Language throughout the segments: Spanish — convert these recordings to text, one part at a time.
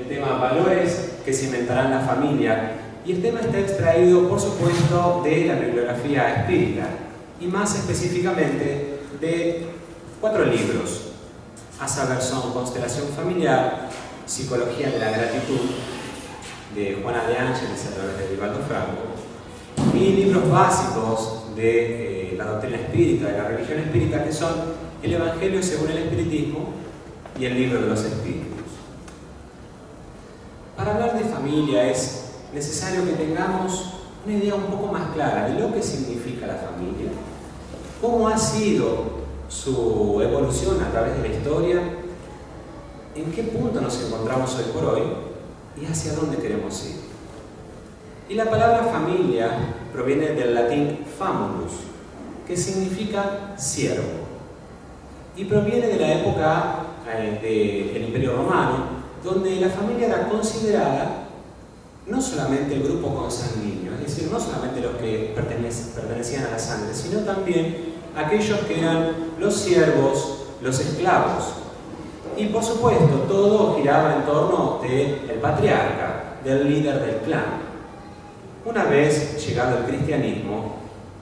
el tema valores que cimentarán la familia, y el tema está extraído, por supuesto, de la bibliografía espírita, y más específicamente de 4 libros, a saber son Constelación Familiar, Psicología de la Gratitud, de Juana de Ángeles a través de Divaldo Franco, y libros básicos de la doctrina espírita, de la religión espírita, que son el Evangelio según el Espiritismo y el Libro de los Espíritus. Para hablar de familia es necesario que tengamos una idea un poco más clara de lo que significa la familia, cómo ha sido su evolución a través de la historia, en qué punto nos encontramos hoy por hoy y hacia dónde queremos ir. Y la palabra familia proviene del latín famulus, que significa siervo, y proviene de la época del Imperio Romano, donde la familia era considerada no solamente el grupo consanguíneo, es decir, no solamente los que pertenecían a la sangre, sino también aquellos que eran los siervos, los esclavos. Y por supuesto, todo giraba en torno del patriarca, del líder del clan. Una vez llegado el cristianismo,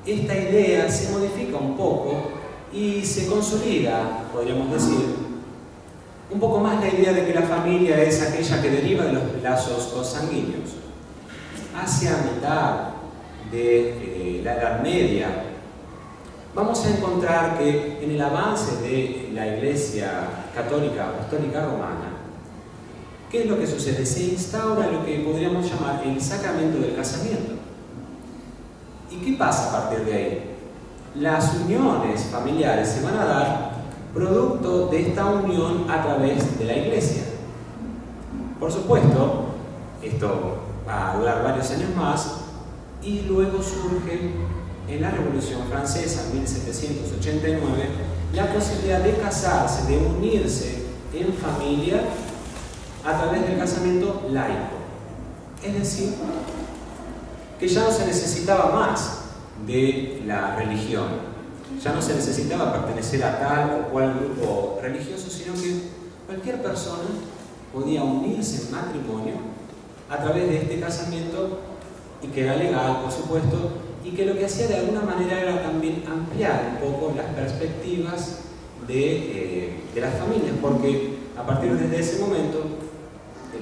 esta idea se modifica un poco y se consolida, podríamos decir, un poco más la idea de que la familia es aquella que deriva de los lazos consanguíneos. Hacia mitad de la Edad Media, vamos a encontrar que en el avance de la Iglesia Católica Apostólica Romana, ¿qué es lo que sucede? Se instaura lo que podríamos llamar el sacramento del casamiento. ¿Y qué pasa a partir de ahí? Las uniones familiares se van a dar producto de esta unión a través de la Iglesia. Por supuesto, esto va a durar varios años más y luego surge en la Revolución Francesa en 1789 la posibilidad de casarse, de unirse en familia a través del casamiento laico. Es decir, que ya no se necesitaba más de la religión. Ya no se necesitaba pertenecer a tal o cual grupo religioso, sino que cualquier persona podía unirse en matrimonio a través de este casamiento, y que era legal, por supuesto, y que lo que hacía de alguna manera era también ampliar un poco las perspectivas de las familias, porque a partir de ese momento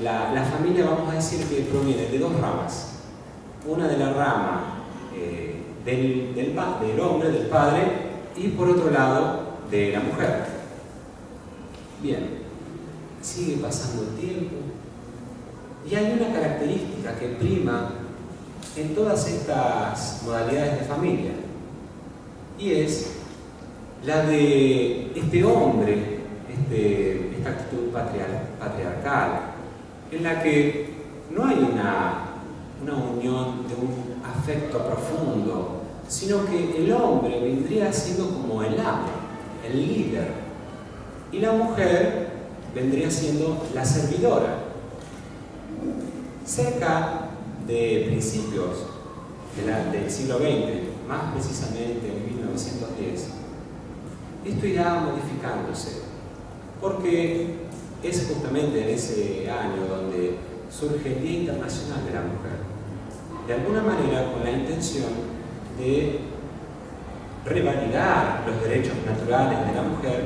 la familia, vamos a decir, que proviene de 2 ramas. Una de la rama del hombre, del padre, y por otro lado de la mujer. Bien, sigue pasando el tiempo y hay una característica que prima en todas estas modalidades de familia, y es la de este hombre, esta actitud patriarcal, en la que no hay una unión de un afecto profundo, sino que el hombre vendría siendo como el amo, el líder, y la mujer vendría siendo la servidora. Cerca de principios del siglo XX, más precisamente en 1910, esto irá modificándose, porque es justamente en ese año donde surge el Día Internacional de la Mujer, de alguna manera con la intención de revalidar los derechos naturales de la mujer,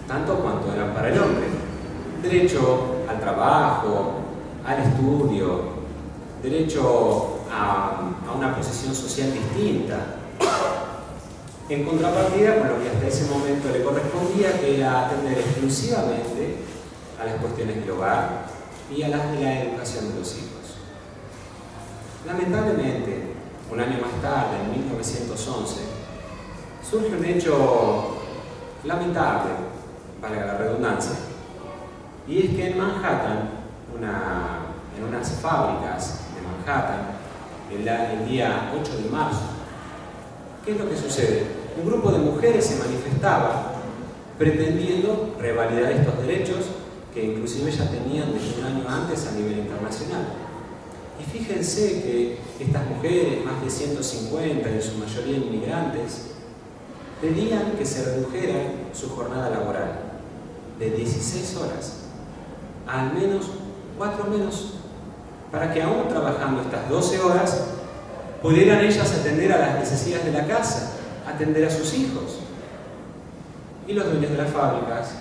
tanto cuanto eran para el hombre. Derecho al trabajo, al estudio, derecho a una posición social distinta, en contrapartida con lo que hasta ese momento le correspondía, que era atender exclusivamente a las cuestiones del hogar y a las de la educación de los hijos. Lamentablemente, un año más tarde, en 1911, surge un hecho lamentable, valga la redundancia, y es que en Manhattan, en unas fábricas de Manhattan, el día 8 de marzo, ¿qué es lo que sucede? Un grupo de mujeres se manifestaba pretendiendo revalidar estos derechos que inclusive ya tenían desde un año antes a nivel internacional. Y fíjense que estas mujeres, más de 150, en su mayoría inmigrantes, pedían que se redujera su jornada laboral de 16 horas a al menos 4 menos, para que aún trabajando estas 12 horas, pudieran ellas atender a las necesidades de la casa, atender a sus hijos. Y los dueños de las fábricas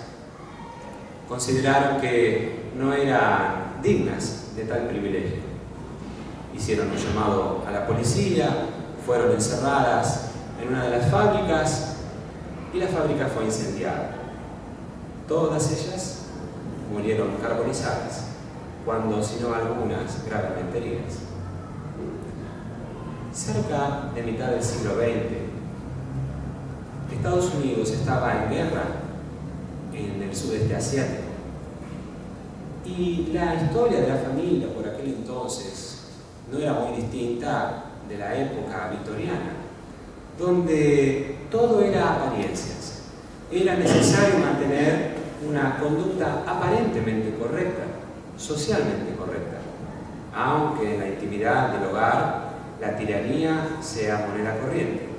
consideraron que no eran dignas de tal privilegio. Hicieron un llamado a la policía, fueron encerradas en una de las fábricas y la fábrica fue incendiada. Todas ellas murieron carbonizadas, cuando si no algunas gravemente heridas. Cerca de mitad del siglo XX, Estados Unidos estaba en guerra en el sudeste asiático. Y la historia de la familia por aquel entonces no era muy distinta de la época victoriana, donde todo era apariencias. Era necesario mantener una conducta aparentemente correcta, socialmente correcta, aunque en la intimidad del hogar la tiranía sea moneda corriente.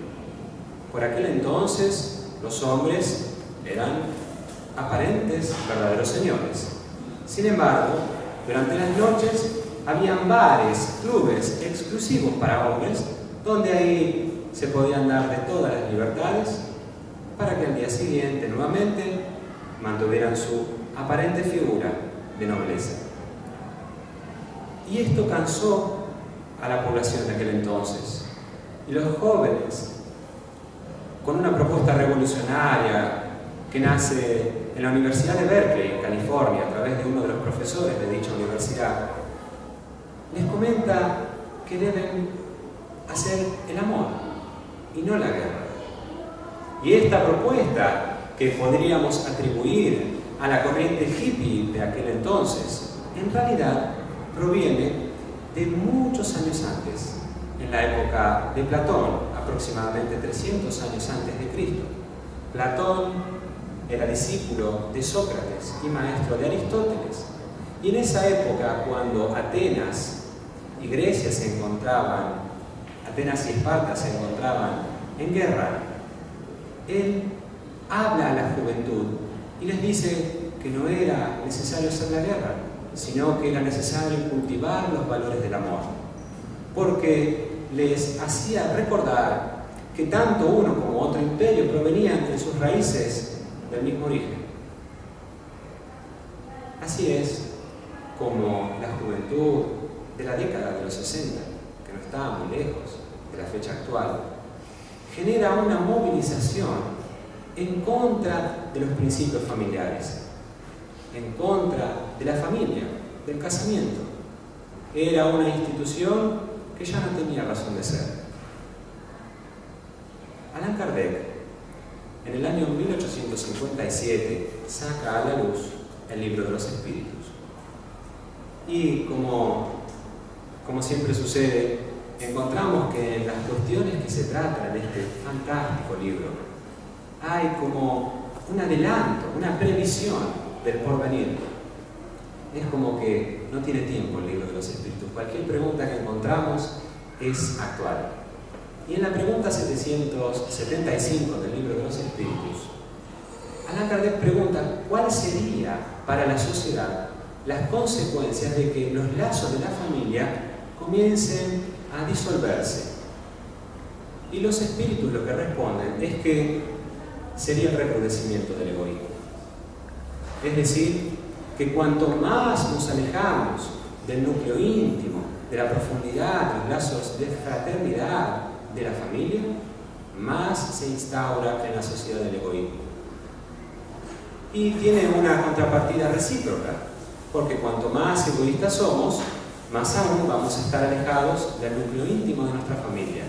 Por aquel entonces los hombres eran aparentes verdaderos señores. Sin embargo, durante las noches habían bares, clubes exclusivos para hombres, donde ahí se podían dar de todas las libertades para que al día siguiente nuevamente mantuvieran su aparente figura de nobleza. Y esto cansó a la población de aquel entonces. Y los jóvenes, con una propuesta revolucionaria que nace en la Universidad de Berkeley, en California, a través de uno de los profesores de dicha universidad, les comenta que deben hacer el amor y no la guerra. Y esta propuesta, que podríamos atribuir a la corriente hippie de aquel entonces, en realidad proviene de muchos años antes, en la época de Platón, aproximadamente 300 años antes de Cristo. Platón era discípulo de Sócrates y maestro de Aristóteles. Y en esa época, cuando Atenas y Grecia se encontraban, Atenas y Esparta se encontraban en guerra, él habla a la juventud y les dice que no era necesario hacer la guerra, sino que era necesario cultivar los valores del amor, porque les hacía recordar que tanto uno como otro imperio provenían en sus raíces del mismo origen. Así es como la juventud de la década de los 60, que no estaba muy lejos de la fecha actual, genera una movilización en contra de los principios familiares, en contra de la familia, del casamiento. Era una institución que ya no tenía razón de ser. Allan Kardec, en el año 1857, saca a la luz el Libro de los Espíritus. Y como siempre sucede, encontramos que en las cuestiones que se tratan en este fantástico libro hay como un adelanto, una previsión del porvenir. Es como que no tiene tiempo el Libro de los Espíritus. Cualquier pregunta que encontramos es actual. Y en la pregunta 775 del Libro de los Espíritus, Allan Kardec pregunta cuál sería para la sociedad las consecuencias de que los lazos de la familia comiencen a disolverse. Y los espíritus lo que responden es que sería el recrudecimiento del egoísmo. Es decir, que cuanto más nos alejamos del núcleo íntimo, de la profundidad, de los lazos de fraternidad de la familia, más se instaura en la sociedad del egoísmo. Y tiene una contrapartida recíproca, porque cuanto más egoístas somos, más aún vamos a estar alejados del núcleo íntimo de nuestra familia.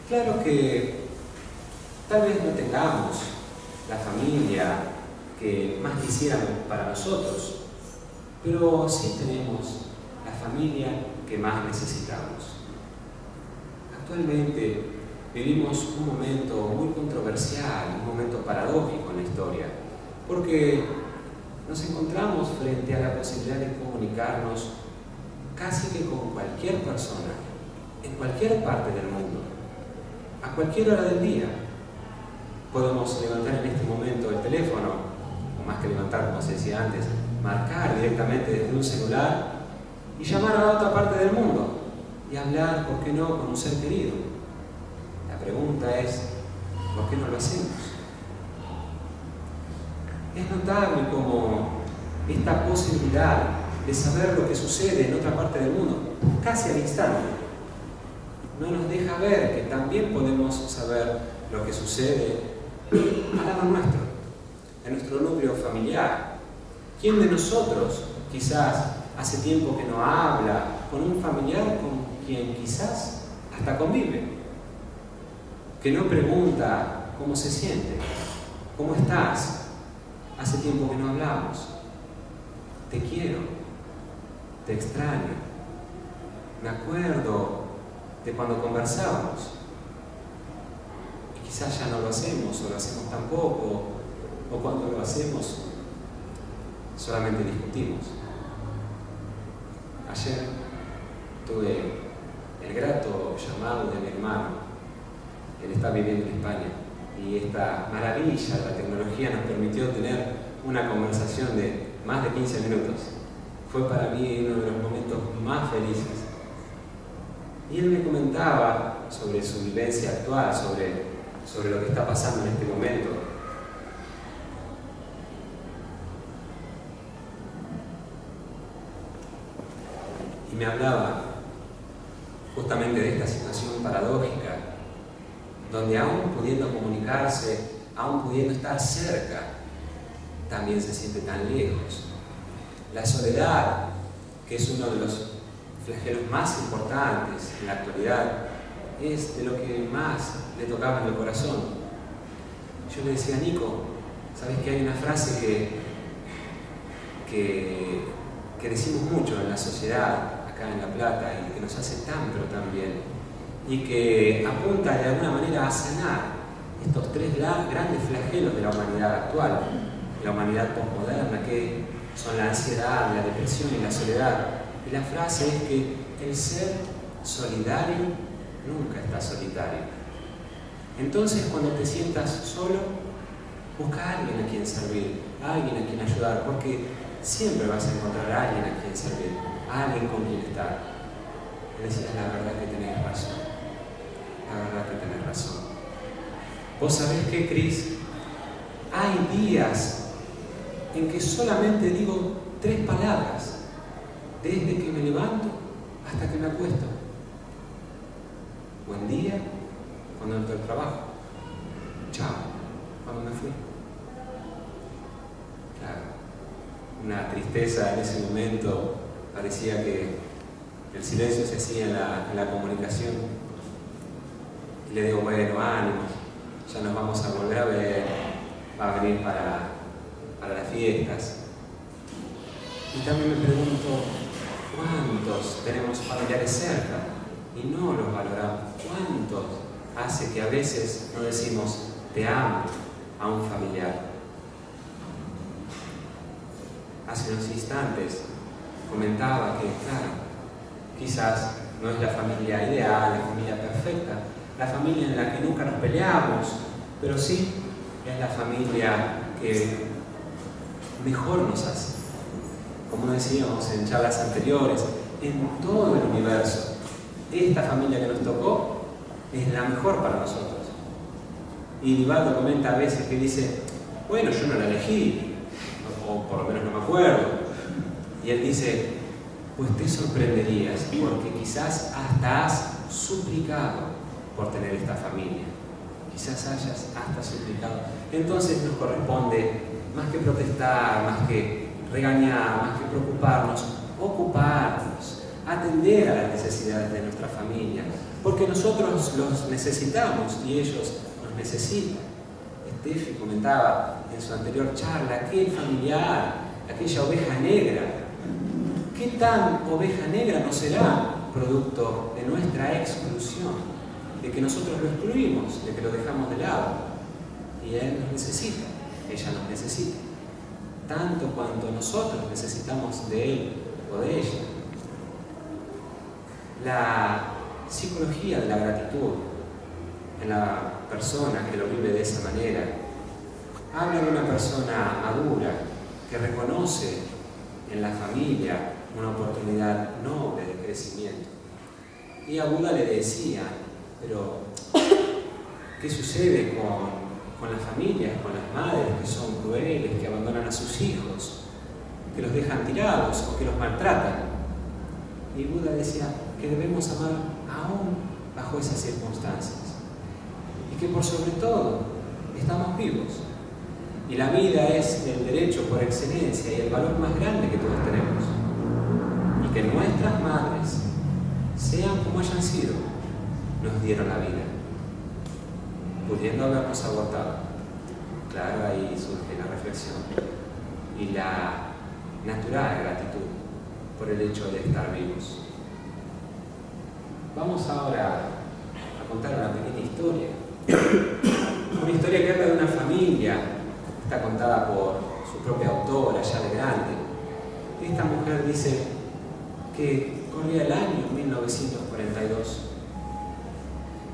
Claro que tal vez no tengamos la familia que más quisiéramos para nosotros, pero sí tenemos la familia que más necesitamos. Actualmente vivimos un momento muy controversial, un momento paradójico en la historia, porque nos encontramos frente a la posibilidad de comunicarnos casi que con cualquier persona, en cualquier parte del mundo, a cualquier hora del día. Podemos levantar en este momento el teléfono, o más que levantar, como se decía antes, marcar directamente desde un celular y llamar a otra parte del mundo y hablar, ¿por qué no?, con un ser querido. La pregunta es, ¿por qué no lo hacemos? Es notable como esta posibilidad de saber lo que sucede en otra parte del mundo, casi al instante, no nos deja ver que también podemos saber lo que sucede al lado nuestro, en nuestro núcleo familiar. ¿Quién de nosotros quizás hace tiempo que no habla con un familiar con quien quizás hasta convive? Que no pregunta cómo se siente, cómo estás, hace tiempo que no hablamos, te quiero, te extraño, me acuerdo de cuando conversábamos, y quizás ya no lo hacemos, o lo hacemos tan poco, o cuando lo hacemos solamente discutimos. Ayer tuve el grato llamado de mi hermano. Él está viviendo en España y esta maravilla de la tecnología nos permitió tener una conversación de más de 15 minutos. Fue para mí uno de los momentos más felices. Y él me comentaba sobre su vivencia actual, sobre lo que está pasando en este momento. Y me hablaba justamente de esta situación paradójica, donde aún pudiendo comunicarse, aún pudiendo estar cerca, también se siente tan lejos. La soledad, que es uno de los flagelos más importantes en la actualidad, es de lo que más le tocaba en el corazón. Yo le decía a Nico, ¿sabes que hay una frase que decimos mucho en la sociedad, acá en La Plata, y que nos hace tan pero tan bien, y que apunta de alguna manera a sanar estos tres grandes flagelos de la humanidad actual, de la humanidad posmoderna, que son la ansiedad, la depresión y la soledad? Y la frase es que el ser solidario nunca está solitario. Entonces, cuando te sientas solo, busca a alguien a quien servir, a alguien a quien ayudar, porque siempre vas a encontrar a alguien a quien servir, a alguien con quien estar. Y decías, la verdad que tenés razón, la verdad que tenés razón. ¿Vos sabés qué, Cris? Hay días en que solamente digo 3 palabras, desde que me levanto hasta que me acuesto. Buen día, cuando entro al trabajo. Chao, cuando me fui. Claro, una tristeza en ese momento, parecía que el silencio se hacía en la comunicación. Y le digo, bueno, ánimo, ya nos vamos a volver a ver, va a venir para las fiestas. Y también me pregunto, ¿cuántos tenemos familiares cerca y no los valoramos? ¿Cuántos hace que a veces no decimos te amo a un familiar? Hace unos instantes comentaba que, claro, quizás no es la familia ideal, la familia perfecta, la familia en la que nunca nos peleamos, pero sí es la familia que mejor nos hace. Como decíamos en charlas anteriores, en todo el universo, esta familia que nos tocó es la mejor para nosotros. Y Divaldo comenta a veces que dice, bueno, yo no la elegí, o por lo menos no me acuerdo. Y él dice, pues te sorprenderías, porque quizás hasta has suplicado por tener esta familia. Quizás hayas hasta suplicado. Entonces nos corresponde, más que protestar, más que regañar, más que preocuparnos, ocuparnos, atender a las necesidades de nuestra familia, porque nosotros los necesitamos y ellos nos necesitan. Steffi comentaba en su anterior charla, aquel familiar, aquella oveja negra, ¿qué tan oveja negra no será producto de nuestra exclusión, de que nosotros lo excluimos, de que lo dejamos de lado? Y él nos necesita, ella nos necesita, tanto cuanto nosotros necesitamos de él o de ella. La psicología de la gratitud en la persona que lo vive de esa manera habla de una persona madura que reconoce en la familia una oportunidad noble de crecimiento. Y a Buda le decía, pero ¿qué sucede con las familias, con las madres que son crueles, que abandonan a sus hijos, que los dejan tirados o que los maltratan? Y Buda decía que debemos amar aún bajo esas circunstancias. Y que por sobre todo estamos vivos. Y la vida es el derecho por excelencia y el valor más grande que todos tenemos. Y que nuestras madres, sean como hayan sido, nos dieron la vida, pudiendo habernos abortado. Claro, ahí surge la reflexión y la natural gratitud por el hecho de estar vivos. Vamos ahora a contar una pequeña historia. Una historia que habla de una familia, está contada por su propia autora, ya de grande. Esta mujer dice que corría el año 1942.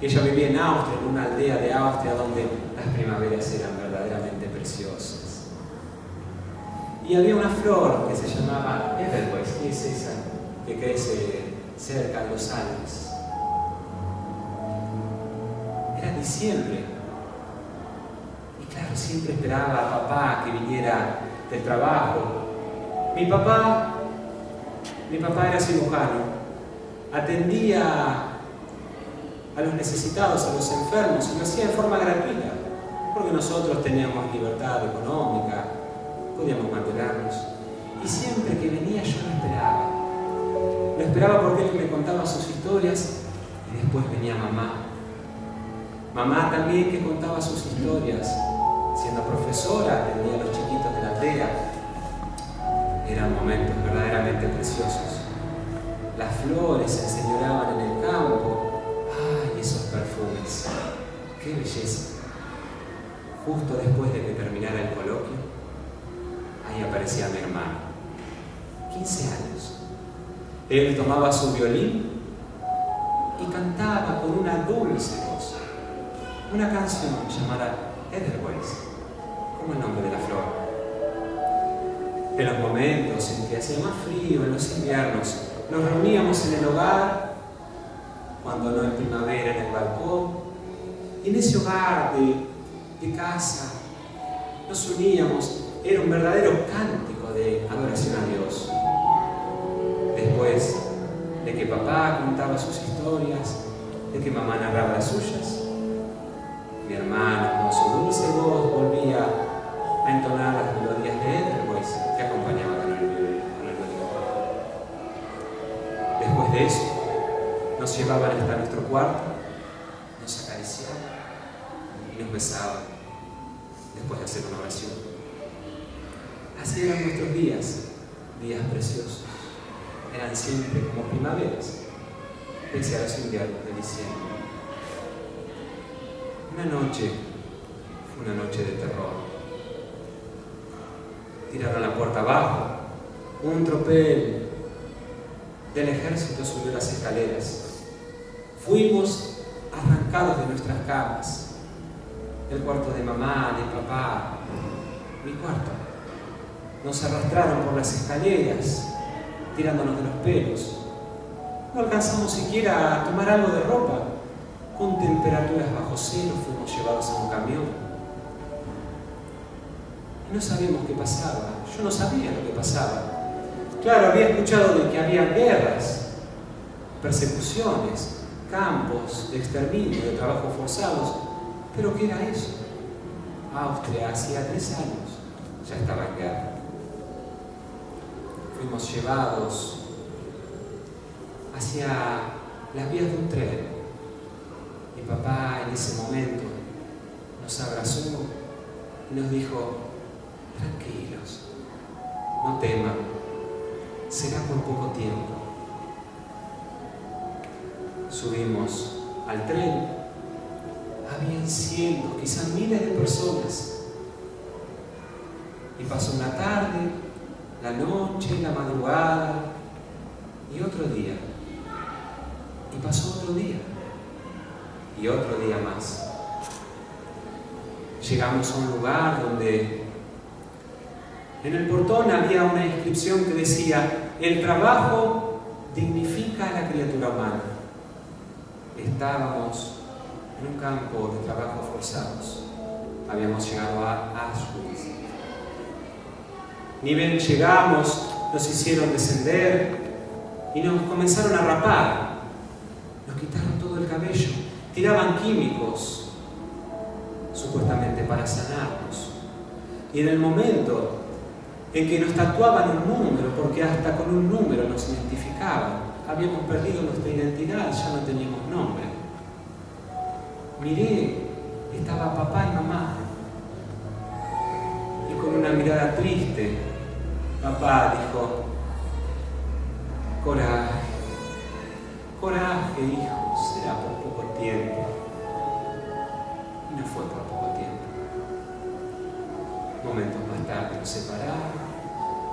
Ella vivía en Austria, en una aldea de Austria donde las primaveras eran verdaderamente preciosas. Y había una flor que se llamaba Edelweiss, que es esa que crece cerca de los Alpes. Era diciembre. Y claro, siempre esperaba a papá que viniera del trabajo. Mi papá era cirujano, atendía a los necesitados, a los enfermos, y lo hacía de forma gratuita, porque nosotros teníamos libertad económica, podíamos mantenernos. Y siempre que venía yo lo esperaba. Lo esperaba porque él me contaba sus historias y después venía mamá. Mamá también que contaba sus historias. Siendo profesora, atendía a los chiquitos de la aldea. Eran momentos verdaderamente preciosos. Las flores se enseñoreaban en el campo. ¡Ay, esos perfumes! ¡Qué belleza! Justo después de que terminara el coloquio, ahí aparecía mi hermano. 15 años. Él tomaba su violín y cantaba con una dulce voz una canción llamada Edelweiss, como el nombre de la flor. En los momentos en que hacía más frío, en los inviernos, nos reuníamos en el hogar, cuando no en primavera, en el balcón, y en ese hogar de casa nos uníamos. Era un verdadero cántico de adoración a Dios. Después de que papá contaba sus historias, de que mamá narraba las suyas, mi hermano con su dulce voz volvía a entonar las melodías de Edelweiss que acompañaba con el violín. Después de eso, nos llevaban hasta nuestro cuarto, nos acariciaban y nos besaban después de hacer una oración. Así eran nuestros días preciosos. Eran siempre como primaveras, pese a los inviernos de diciembre. Una noche fue una noche de terror. Tiraron la puerta abajo, un tropel del ejército subió las escaleras. Fuimos arrancados de nuestras camas, del cuarto de mamá, de papá, mi cuarto. Nos arrastraron por las escaleras, tirándonos de los pelos. No alcanzamos siquiera a tomar algo de ropa. Con temperaturas bajo cero fuimos llevados a un camión. Y no sabíamos qué pasaba. Yo no sabía lo que pasaba. Claro, había escuchado de que había guerras, persecuciones, campos de exterminio, de trabajos forzados. ¿Pero qué era eso? Austria, hacía 3 años, ya estaba en guerra. Fuimos llevados hacia las vías de un tren. Mi papá en ese momento nos abrazó y nos dijo: tranquilos, no teman, será por poco tiempo. Subimos al tren, habían cientos, quizás miles de personas. Y pasó una tarde, la noche, la madrugada y otro día. Y pasó otro día y otro día más. Llegamos a un lugar donde En el portón había una inscripción que decía: el trabajo dignifica a la criatura humana. Estábamos en un campo de trabajo forzados. Habíamos llegado a Auschwitz. Ni bien llegamos, nos hicieron descender y nos comenzaron a rapar. Nos quitaron todo el cabello, tiraban químicos, supuestamente para sanarnos. Y en el momento en que nos tatuaban un número, porque hasta con un número nos identificaban, habíamos perdido nuestra identidad, ya no teníamos nombre. Miré, estaba papá y mamá, y con una mirada triste, papá dijo: coraje, coraje, hijo, será por poco tiempo. Y no fue por poco tiempo. Momentos más tarde nos separaron.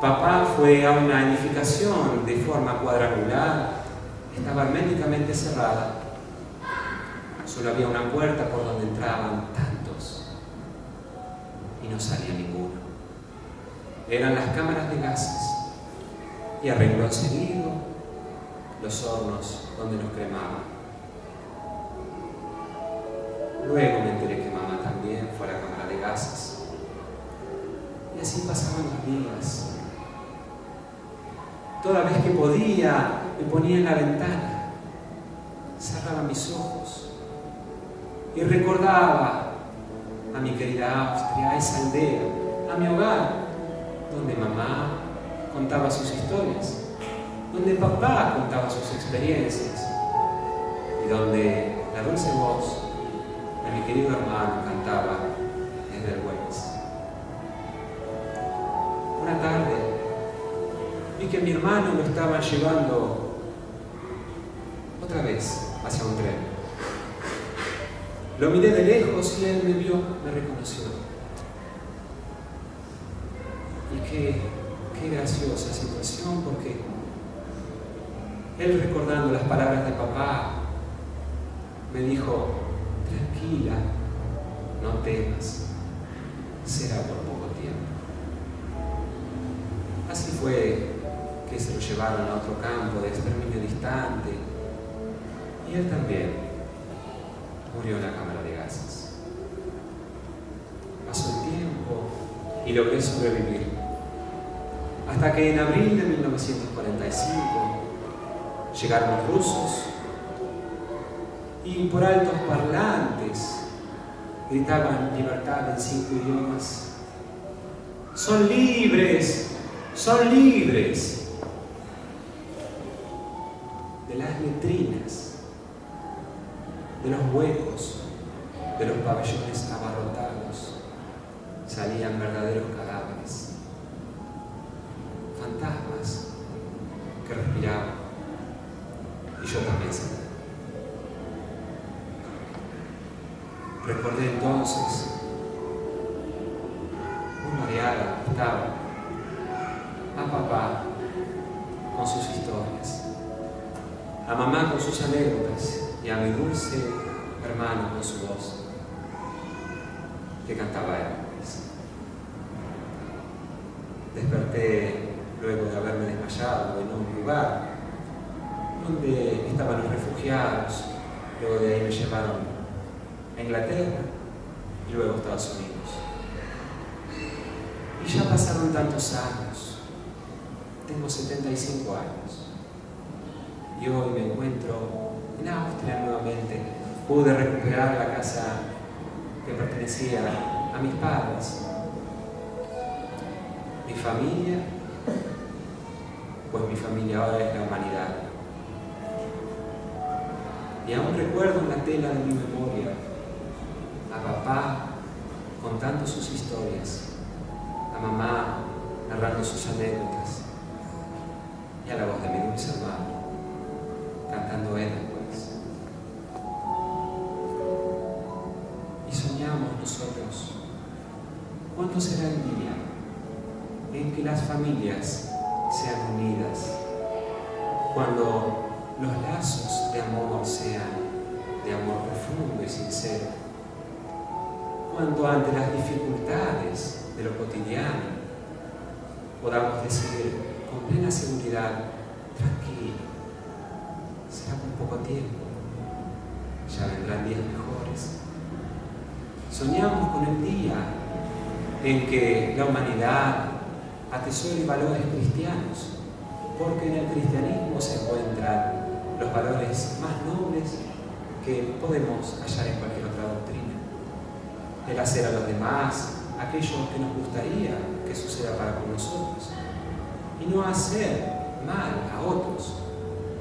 Papá fue a una edificación de forma cuadrangular, estaba herméticamente cerrada. Solo había una puerta por donde entraban tantos y no salía ninguno. Eran las cámaras de gases y a renglón seguido los hornos donde nos cremaban. Luego me enteré que mamá también fue a la cámara de gases. Y así pasaban los días. Toda vez que podía, me ponía en la ventana, cerraba mis ojos y recordaba a mi querida Austria, a esa aldea, a mi hogar, donde mamá contaba sus historias, donde papá contaba sus experiencias y donde la dulce voz de mi querido hermano cantaba desde el Buenos. Una tarde vi que mi hermano lo estaba llevando otra vez hacia un tren. Lo miré de lejos y él me vio, me reconoció. Y qué graciosa situación, porque él, recordando las palabras de papá, me dijo: tranquila, no temas, será por poco tiempo. Así fue que se lo llevaron a otro campo de exterminio distante, y él también murió en la cámara de gases. Pasó el tiempo y logré sobrevivir, hasta que en abril de 1945 llegaron los rusos y por altos parlantes gritaban libertad en 5 idiomas. ¡Son libres! ¡Son libres! De las letrinas, de los huecos, de los pabellones abarrotados, salían verdaderos cadáveres, fantasmas que respiraban, y yo también salí. Recordé entonces, muy mareada estaba, a papá con sus historias, a mamá con sus anécdotas y a mi dulce hermano con su voz que cantaba Hércules. Desperté luego de haberme desmayado en un lugar donde estaban los refugiados. Luego de ahí me llevaron a Inglaterra y luego a Estados Unidos. Y ya pasaron tantos años. Tengo 75 años. Y hoy me encuentro en Austria nuevamente. Pude recuperar la casa que pertenecía a mis padres. Mi familia, pues mi familia ahora es la humanidad. Y aún recuerdo en la tela de mi memoria a papá contando sus historias, a mamá narrando sus anécdotas y a la voz de mi dulce hermano cantando Hércules. Y soñamos nosotros, ¿cuándo será el día en que las familias sean unidas? Cuando los lazos de amor sean de amor profundo y sincero. Cuando ante las dificultades de lo cotidiano podamos decir con plena seguridad, tranquilo, será por poco tiempo, ya vendrán días mejores. Soñamos con el día en que la humanidad atesore valores cristianos, porque en el cristianismo se encuentran los valores más nobles que podemos hallar en cualquier otra doctrina. El hacer a los demás aquello que nos gustaría que suceda para con nosotros, y no hacer mal a otros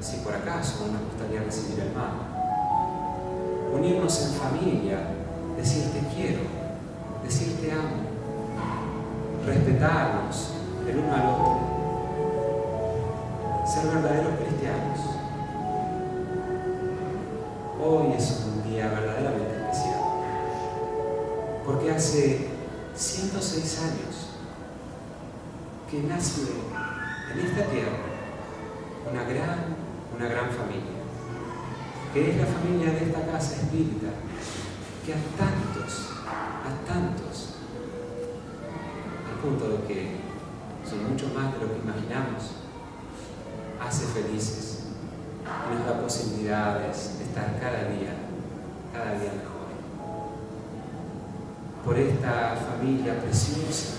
si por acaso no nos gustaría recibir el mal. Unirnos en familia, decir te quiero, decir te amo, respetarnos el uno al otro, ser verdaderos cristianos. Hoy es un día verdaderamente especial, porque hace 106 años que nace en esta tierra una gran familia, que es la familia de esta casa espírita, que a tantos, al punto de que son mucho más de lo que imaginamos, hace felices y nos da posibilidades de estar cada día mejor. Por esta familia preciosa,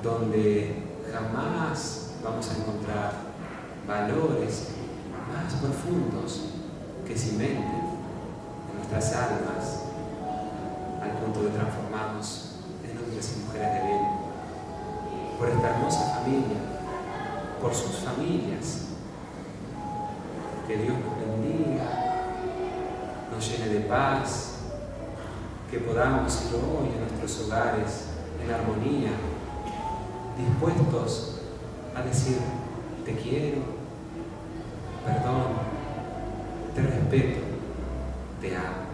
donde jamás vamos a encontrar valores más profundos que cimenten en nuestras almas al punto de transformarnos en hombres y mujeres de bien. Por esta hermosa familia, por sus familias, que Dios nos bendiga, nos llene de paz, que podamos ir hoy a nuestros hogares en armonía, dispuestos a decir te quiero, perdón, te respeto, te amo.